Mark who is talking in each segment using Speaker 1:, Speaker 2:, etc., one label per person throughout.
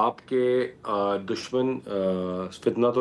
Speaker 1: آپ کے دشمن فتنۃ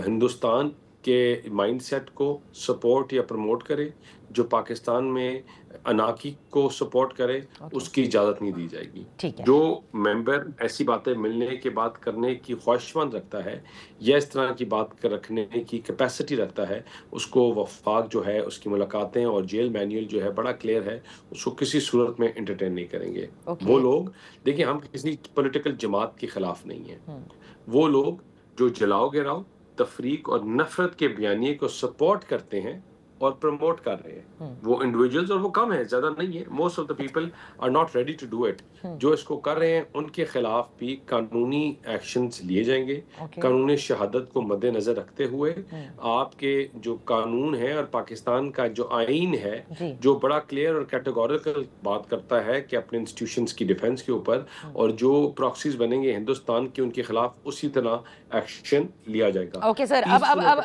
Speaker 1: ہندوستان کے مائنڈ سیٹ کو سپورٹ یا پروموٹ کرے، جو پاکستان میں اناکی کو سپورٹ کرے، اس کی اجازت نہیں دی جائے گی۔
Speaker 2: ٹھیک ہے،
Speaker 1: جو ممبر ایسی باتیں ملنے کے بعد کرنے کی خواہشمند رکھتا ہے یا اس طرح کی بات رکھنے کی کیپیسٹی رکھتا ہے، اس کو وفاق جو ہے اس کی ملاقاتیں اور جیل مینیول جو ہے بڑا کلیئر ہے، اس کو کسی صورت میں انٹرٹین نہیں کریں گے۔ وہ لوگ دیکھیں، ہم کسی پولیٹیکل جماعت کے خلاف نہیں ہیں، وہ لوگ جو جلاؤ گراؤ، تفریق اور نفرت کے بیانیے کو سپورٹ کرتے ہیں اور پروموٹ کر رہے ہیں، وہ انڈیویجولز، اور وہ کم ہیں، زیادہ نہیں ہے، most of the people are not ready to do it. جو اس کو کر رہے ہیں ان کے خلاف بھی قانونی ایکشنز لیے جائیں گے، قانون شہادت کو مد نظر رکھتے ہوئے۔ آپ کے جو قانون ہے اور پاکستان کا جو آئین ہے، جو بڑا کلیئر اور کیٹیگوریکل بات کرتا ہے کہ اپنے انسٹیٹیوشنز کی ڈیفense کے اوپر، اور جو پراکسیز بنیں گے ہندوستان کے، ان کے خلاف اسی طرح ایکشن لیا جائے گا۔
Speaker 2: اوکے سر، اب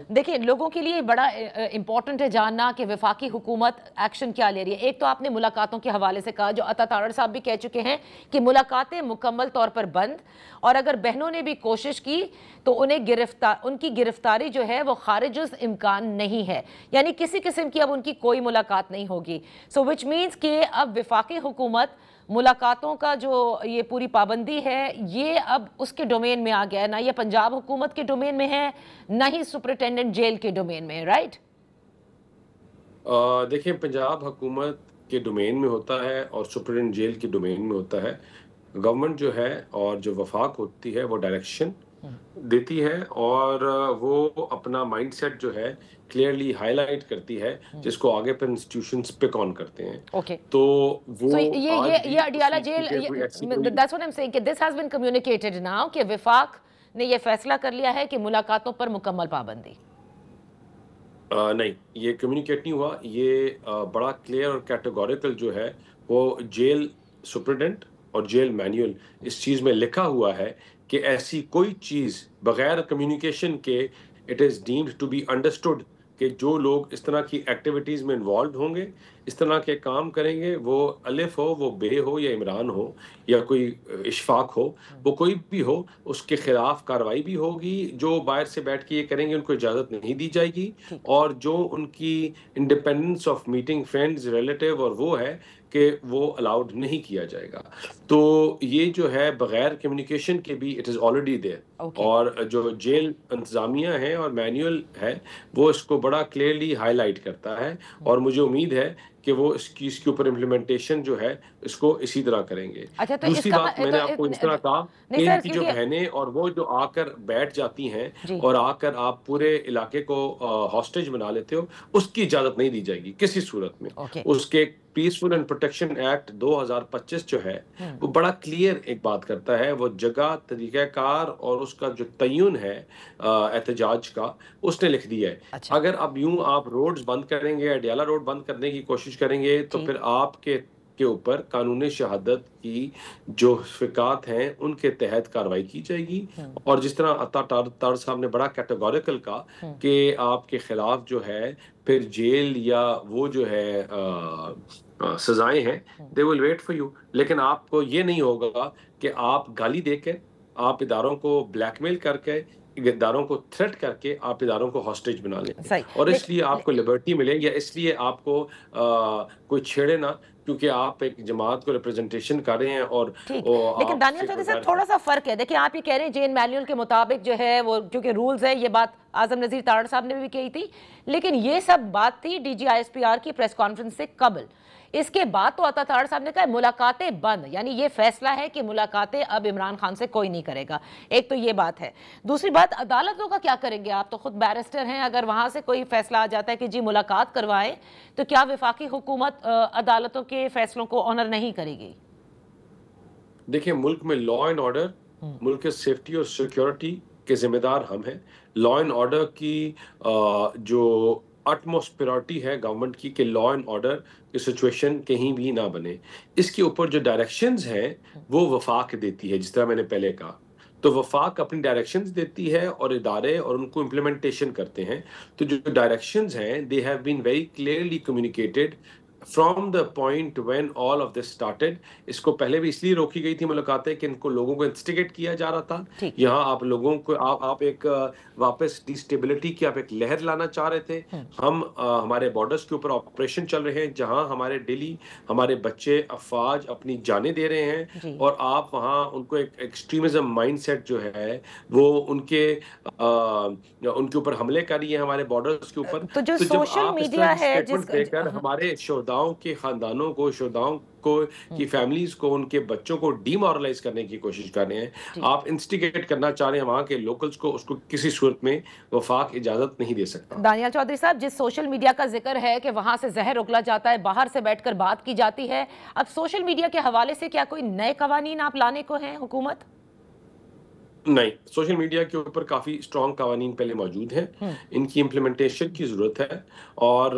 Speaker 2: دیکھیں لوگوں کے لیے بڑا امپورٹنٹ ہے جاننا کہ وفاقی حکومت ایکشن کیا لے رہی ہے۔ ایک تو آپ نے ملاقاتوں کے حوالے سے کہا، جو عطا تارڑ صاحب بھی کہہ چکے ہیں کہ ملاقاتیں مکمل طور پر بند، اور اگر بہنوں نے بھی کوشش کی تو ان کی گرفتاری جو ہے وہ خارج امکان نہیں ہے، یعنی کسی قسم کی اب ان کی کوئی ملاقات نہیں ہوگی۔ سو وچ مینز کہ اب وفاقی حکومت ملاقاتوں کا جو یہ پوری پابندی ہے، یہ اب اس کے ڈومین میں آ گیا ہے، نہ یہ پنجاب حکومت کے ڈومین میں ہے، نہ ہی سپرنٹینڈنٹ جیل کے ڈومین میں ہے، رائٹ؟
Speaker 1: دیکھیں، پنجاب حکومت کے ڈومین میں ہوتا ہے اور سپرنٹینڈنٹ جیل کے ڈومین میں ہوتا ہے۔ گورنمنٹ جو ہے اور جو وفاق ہوتی ہے وہ ڈائریکشن دیتی ہے، اور وہ اپنا مائنڈ سیٹ جو ہے کلیئرلی ہائی لائٹ کرتی ہے، جس کو آگے پر انسٹیٹیوشنز پک آن کرتے ہیں۔
Speaker 2: اوکے،
Speaker 1: تو وہ
Speaker 2: سو یہ Adiala jail, that's what I'm saying کہ this has been communicated now کہ وفاق نے یہ فیصلہ کر لیا ہے کہ ملاقاتوں پر مکمل پابندی۔
Speaker 1: نہیں، یہ کمیونیکیٹ نہیں ہوا، یہ بڑا کلیئر اور کیٹیگوریکل جو ہے وہ جیل سپرنٹینڈنٹ اور جیل مینیول اس چیز میں لکھا ہوا ہے کہ ایسی کوئی چیز بغیر کمیونیکیشن کے it is deemed to be understood کہ جو لوگ اس طرح کی ایکٹیویٹیز میں انوالوڈ ہوں گے، اس طرح کے کام کریں گے، وہ الف ہو، وہ بے ہو، یا عمران ہو، یا کوئی اشفاق ہو، وہ کوئی بھی ہو، اس کے خلاف کارروائی بھی ہوگی۔ جو باہر سے بیٹھ کے یہ کریں گے ان کو اجازت نہیں دی جائے گی، اور جو ان کی independence of meeting friends, relative, اور وہ ہے کہ وہ الاؤڈ نہیں کیا جائے گا۔ تو یہ جو ہے بغیر کمیونیکیشن کے بھی اٹ از آلریڈی دیئر، اور جو جیل انتظامیہ ہے اور مینیول ہے وہ اس کو بڑا کلیئرلی ہائی لائٹ کرتا ہے، اور مجھے امید ہے کہ وہ اس کے اوپر امپلیمنٹیشن جو ہے اس کو اسی طرح کریں گے۔ دوسری بات میں نے آپ کو اس طرح کہا کہ ان کی جو بہنیں اور وہ جو آ کر بیٹھ جاتی ہیں اور آ کر آپ پورے علاقے کو ہاسٹیج بنا لیتے ہو، اس کی اجازت نہیں دی جائے گی کسی صورت میں۔ اس کے پیسفل اینڈ پروٹیکشن ایکٹ 2025 جو ہے وہ بڑا کلیئر ایک بات کرتا ہے، وہ جگہ، طریقہ کار اور اس کا جو تعین ہے احتجاج کا، اس نے لکھ دیا ہے۔ اگر اب یوں آپ روڈز بند کریں گے، اڈیالہ روڈ بند کرنے کی کوشش کریں گے، تو پھر آپ کے اوپر قانون شہادت کی جو فقات ہیں ان کے تحت کارروائی کی جائے گی، اور جس طرح عطا تارڑ صاحب نے بڑا کیٹیگوریکل کہا کہ آپ کے خلاف جو ہے پھر جیل یا وہ جو ہے سزائیں ہیں، they will wait for you، لیکن آپ کو یہ نہیں ہوگا کہ آپ گالی دے کے، آپ اداروں کو بلیک میل کر کے، اداروں کو تھریٹ کر کے آپ اداروں کو ہاسٹیج بنا لیں، اور اس لیے آپ کو لبرٹی ملے، یا اس لیے آپ کو کوئی چھیڑے نہ، کیونکہ آپ ایک جماعت کو ریپرزنٹیشن کر رہے ہیں۔ اور
Speaker 2: لیکن دانیال چودھری صاحب تھوڑا سا فرق ہے، دیکھیں آپ یہ کہہ رہے ہیں جیل مینیول کے مطابق جو ہے وہ کیونکہ رولز ہے، یہ بات اعظم نذیر تارڑ صاحب نے بھی کہی تھی، لیکن یہ سب بات تھی ڈی جی ISPR کی پریس کانفرنس سے قبل۔ اس کے بعد تو عطا تارڑ صاحب نے کہا ملاقاتیں بند، یعنی یہ فیصلہ ہے کہ ملاقاتیں اب عمران خان سے کوئی نہیں کرے گا۔ ایک تو یہ بات ہے، دوسری بات عدالتوں کا کیا کریں گے؟ آپ تو خود بیرسٹر ہیں، اگر وہاں سے کوئی فیصلہ آ جاتا ہے کہ جی ملاقات کروائیں، تو کیا وفاقی حکومت عدالتوں کے فیصلوں کو آنر نہیں کرے گی؟
Speaker 1: دیکھیں، ملک میں لا اینڈ آرڈر، ملک کے سیفٹی اور سیکیورٹی کے ذمہ دار ہم ہیں۔ لا اینڈ آرڈر کی جو اٹموسٹ پریورٹی ہے گورنمنٹ کی کہ لا اینڈ آرڈر کی سچویشن کہیں بھی نہ بنے، اس کے اوپر جو ڈائریکشنز ہیں وہ وفاق دیتی ہے، جس طرح میں نے پہلے کہا۔ تو وفاق اپنی ڈائریکشنز دیتی ہے اور ادارے اور ان کو امپلیمنٹیشن کرتے ہیں۔ تو جو ڈائریکشنز ہیں they have been very clearly communicated from the point when all of this started, اس کو پہلے بھی اس لیے روکی گئی تھی ملاقاتیں کہ ان کو لوگوں کو انسٹیگیٹ کیا جا رہا تھا. یہاں آپ لوگوں کو آپ ایک واپس ڈی اسٹیبلٹی کی آپ ایک لہر لانا چاہ رہے تھے. ہم ہمارے بارڈرز کے اوپر آپریشن چل رہے ہیں جہاں ہمارے ڈیلی ہمارے بچے افواج اپنی جانیں دے رہے ہیں، اور آپ وہاں ان کو ایک ایکسٹریمزم مائنڈ سیٹ جو ہے وہ ان کے اوپر حملے کر رہی ہے ہمارے بارڈرز کے اوپر.
Speaker 2: تو جو
Speaker 1: تو جب
Speaker 2: سوشل
Speaker 1: آپ اس طرح
Speaker 2: میڈیا
Speaker 1: کی
Speaker 2: ہے
Speaker 1: اسٹیٹمنٹ دے کر ہمارے شہداؤں کے خاندانوں کو، شہداؤں کو کی فیملیز کو، ان کے بچوں کو ڈی مورلائز کرنے کی کوشش کر رہے ہیں، آپ انسٹیگیٹ کرنا چاہ رہے ہیں وہاں کے لوکلز کو، اس کو کسی صورت میں وفاق اجازت نہیں دے سکتا.
Speaker 2: دانیال چودھری صاحب، جس سوشل میڈیا کا ذکر ہے کہ وہاں سے زہر اگلا جاتا ہے، باہر سے بیٹھ کر بات کی جاتی ہے، اب سوشل میڈیا کے حوالے سے کیا کوئی نئے قوانین آپ لانے کو ہیں حکومت؟
Speaker 1: نہیں، سوشل میڈیا کے اوپر کافی اسٹرانگ قوانین پہلے موجود ہیں، ان کی امپلیمنٹیشن کی ضرورت ہے. اور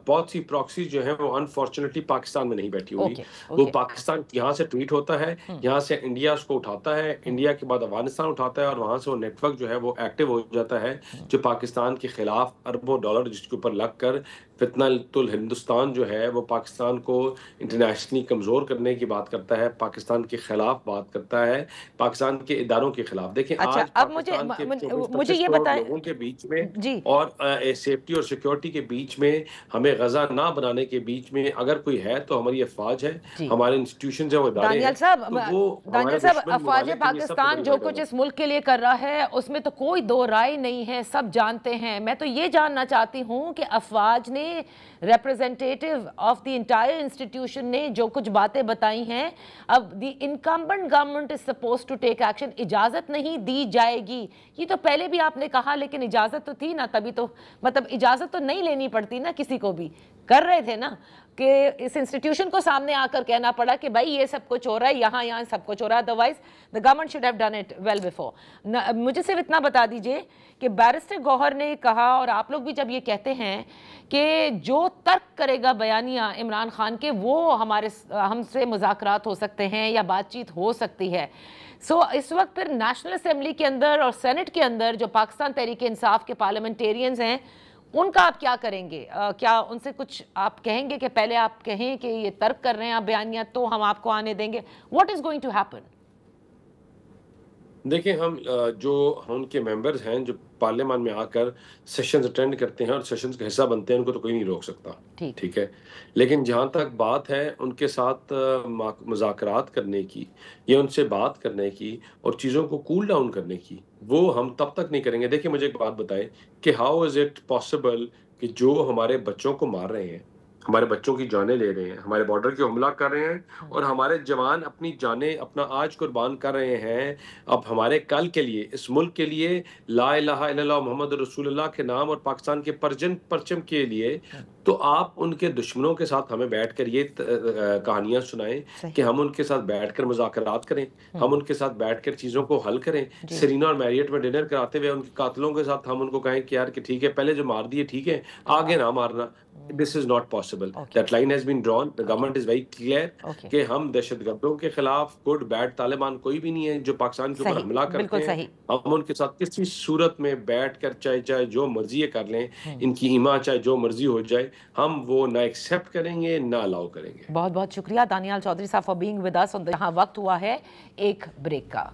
Speaker 1: بہت سی پراکسیز جو ہیں وہ انفارچونیٹلی پاکستان میں نہیں بیٹھی ہوئی. وہ پاکستان یہاں سے ٹویٹ ہوتا ہے، یہاں سے انڈیا اس کو اٹھاتا ہے، انڈیا کے بعد افغانستان اٹھاتا ہے، اور وہاں سے وہ نیٹ ورک جو ہے وہ ایکٹیو ہو جاتا ہے، جو پاکستان کے خلاف اربوں ڈالر جس کے اوپر لگ کر فتنہ الہندوستان جو ہے وہ پاکستان کو انٹرنیشنلی کمزور کرنے کی بات کرتا ہے، پاکستان کے خلاف بات کرتا ہے، پاکستان کے اداروں کے خلاف. دیکھیں آج
Speaker 2: اب
Speaker 1: پاکستان کے
Speaker 2: مجھے
Speaker 1: 24-25
Speaker 2: یہ
Speaker 1: کروڑ
Speaker 2: بتائیں
Speaker 1: لوگوں کے بیچ میں اور سیفٹی اور سیکیورٹی کے بیچ میں، ہمیں غزہ نہ بنانے کے بیچ میں اگر کوئی ہے تو ہماری افواج ہے، ہمارے انسٹیٹیوشنز ہیں، وہ ادارے ہیں.
Speaker 2: دانیال صاحب، افواج پاکستان جو کچھ اس ملک کے لیے کر رہا ہے اس میں تو کوئی دو رائے نہیں ہے، سب جانتے ہیں. میں تو یہ جاننا چاہتی ہوں کہ افواج نے، representative of the entire institution نے جو کچھ باتیں بتائی ہیں، اب the incumbent government is supposed to take action, اجازت نہیں دی جائے گی. یہ تو پہلے بھی آپ نے کہا، لیکن اجازت تو تھی نا، تبھی تو مطلب اجازت تو نہیں لینی پڑتی نا، کسی کو بھی کر رہے تھے نا، کہ اس انسٹیٹیوشن کو سامنے آ کر کہنا پڑا کہ بھائی یہ سب کچھ ہو رہا ہے، یہاں سب کچھ ہو رہا ہے، otherwise the government should have done it well before. مجھے صرف اتنا بتا دیجئے کہ بیرسٹر گوہر نے کہا، اور آپ لوگ بھی جب یہ کہتے ہیں کہ جو ترک کرے گا بیانیہ عمران خان کے، وہ ہم سے مذاکرات ہو سکتے ہیں یا بات چیت ہو سکتی ہے. اس وقت پھر نیشنل اسمبلی کے اندر اور سینٹ کے اندر جو پاکستان تحریک انصاف کے پارلیمنٹیرینز ہیں، ان کا آپ کیا کریں گے؟ کیا ان سے کچھ آپ کہیں گے کہ پہلے آپ کہیں کہ یہ ترک کر رہے ہیں آپ بیانیہ تو ہم آپ کو آنے دیں گے؟ What is going to happen?
Speaker 1: دیکھیں، ہم ان کے ممبرز ہیں جو پارلیمان میں آ کر سیشنز اٹینڈ کرتے ہیں اور سیشنز کا حصہ بنتے ہیں، ان کو تو کوئی نہیں روک سکتا، ٹھیک ہے. لیکن جہاں تک بات ہے ان کے ساتھ مذاکرات کرنے کی یا ان سے بات کرنے کی اور چیزوں کو کول ڈاؤن کرنے کی، وہ ہم تب تک نہیں کریں گے. دیکھیں، مجھے ایک بات بتائیں کہ ہاؤ از اٹ پاسبل کہ جو ہمارے بچوں کو مار رہے ہیں، ہمارے بچوں کی جانیں لے رہے ہیں، ہمارے بارڈر کے حملہ کر رہے ہیں، اور ہمارے جوان اپنی جانیں اپنا آج قربان کر رہے ہیں اب ہمارے کل کے لیے، اس ملک کے لیے، لا الہ الا اللہ محمد رسول اللہ کے نام اور پاکستان کے پرچم کے لیے، تو آپ ان کے دشمنوں کے ساتھ ہمیں بیٹھ کر یہ کہانیاں سنائیں کہ ہم ان کے ساتھ بیٹھ کر مذاکرات کریں، ہم ان کے ساتھ بیٹھ کر چیزوں کو حل کریں. سرینا اور میریٹ میں ڈنر کراتے ہوئے ان کے قاتلوں کے ساتھ ہم ان کو کہیں کہ یار کہ ٹھیک ہے، پہلے جو مار دیے ٹھیک ہے، آگے نہ مارنا. This is not possible. That line has been drawn. The government is very clear کہ ہم دہشت گردوں کے خلاف، گڈ بیڈ طالبان کوئی بھی نہیں ہے جو پاکستان کے اوپر حملہ کرتے ہیں. ہم ان کے ساتھ کسی صورت میں بیٹھ کر چاہے جو مرضی کر لیں، ان کی ایما چاہے جو مرضی ہو جائے، ہم وہ نہ ایکسیپٹ کریں گے نہ الاؤ کریں گے.
Speaker 2: بہت بہت شکریہ دانیال چودھری صاحب for being with us. یہاں وقت ہوا ہے ایک بریک کا.